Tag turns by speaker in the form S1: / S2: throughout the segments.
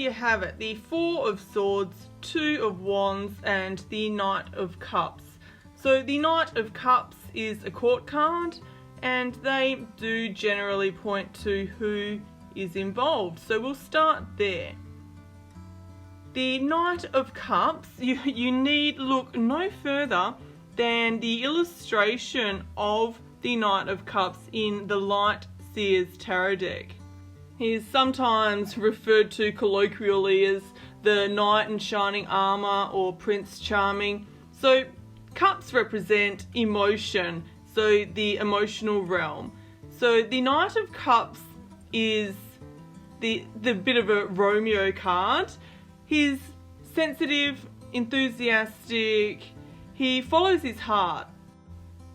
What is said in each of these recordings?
S1: you have it, the Four of Swords, Two of Wands, and the Knight of Cups. So the Knight of Cups is a court card, and they do generally point to who is involved. So we'll start there. The Knight of Cups, you need look no further than the illustration of the Knight of Cups in the Light Seers Tarot deck. He is sometimes referred to colloquially as the Knight in Shining Armour or Prince Charming. So cups represent emotion, so the emotional realm. So the Knight of Cups is the bit of a Romeo card. He's sensitive, enthusiastic, he follows his heart.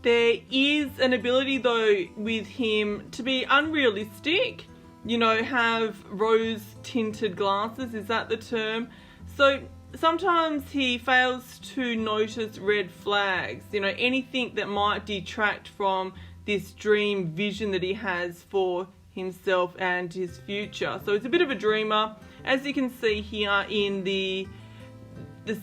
S1: There is an ability though with him to be unrealistic, have rose tinted glasses, is that the term? So sometimes he fails to notice red flags, anything that might detract from this dream vision that he has for himself and his future. So it's a bit of a dreamer, as you can see here in the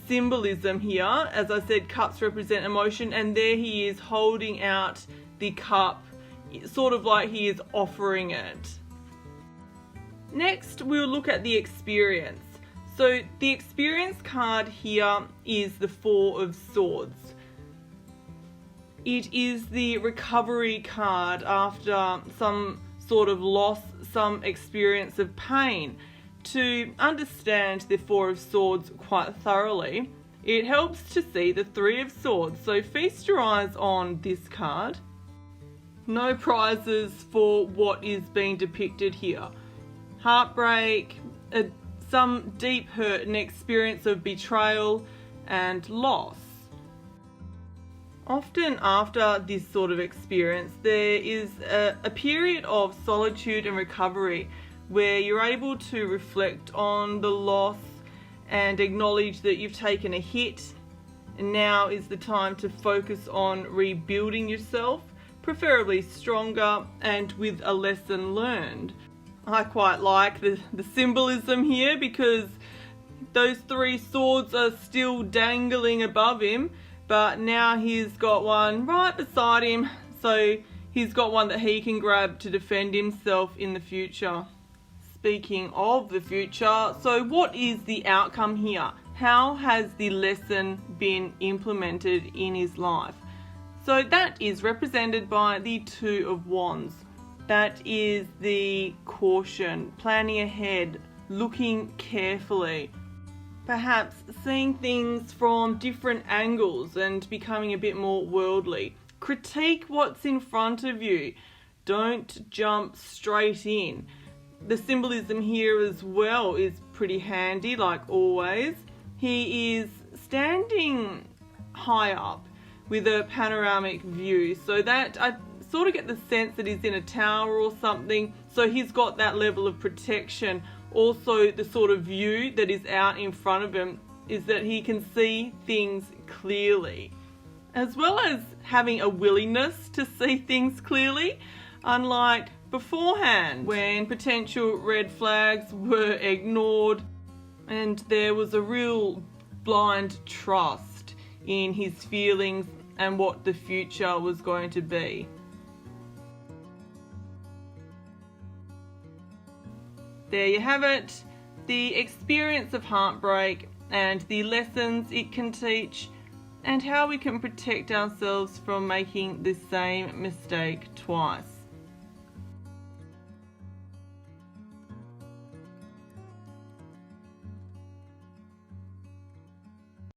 S1: symbolism here. As I said, cups represent emotion, and there he is holding out the cup, sort of like he is offering it. Next, we'll look at the experience. So the experience card here is the Four of Swords. It is the recovery card after some sort of loss, some experience of pain. To understand the Four of Swords quite thoroughly, it helps to see the Three of Swords. So feast your eyes on this card. No prizes for what is being depicted here. Heartbreak, some deep hurt, an experience of betrayal and loss. Often after this sort of experience, there is a period of solitude and recovery where you're able to reflect on the loss and acknowledge that you've taken a hit, and now is the time to focus on rebuilding yourself, preferably stronger and with a lesson learned. I quite like the symbolism here, because those three swords are still dangling above him, but now he's got one right beside him, so he's got one that he can grab to defend himself in the future. Speaking of the future, so what is the outcome here? How has the lesson been implemented in his life? So that is represented by the Two of Wands. That is the caution, planning ahead, looking carefully, perhaps seeing things from different angles and becoming a bit more worldly. Critique what's in front of you. Don't jump straight in. The symbolism here as well is pretty handy, like always. He is standing high up with a panoramic view, so that I sort of get the sense that he's in a tower or something, so he's got that level of protection. Also, the sort of view that is out in front of him is that he can see things clearly, as well as having a willingness to see things clearly, unlike beforehand when potential red flags were ignored and there was a real blind trust in his feelings and what the future was going to be. There you have it, the experience of heartbreak and the lessons it can teach, and how we can protect ourselves from making the same mistake twice.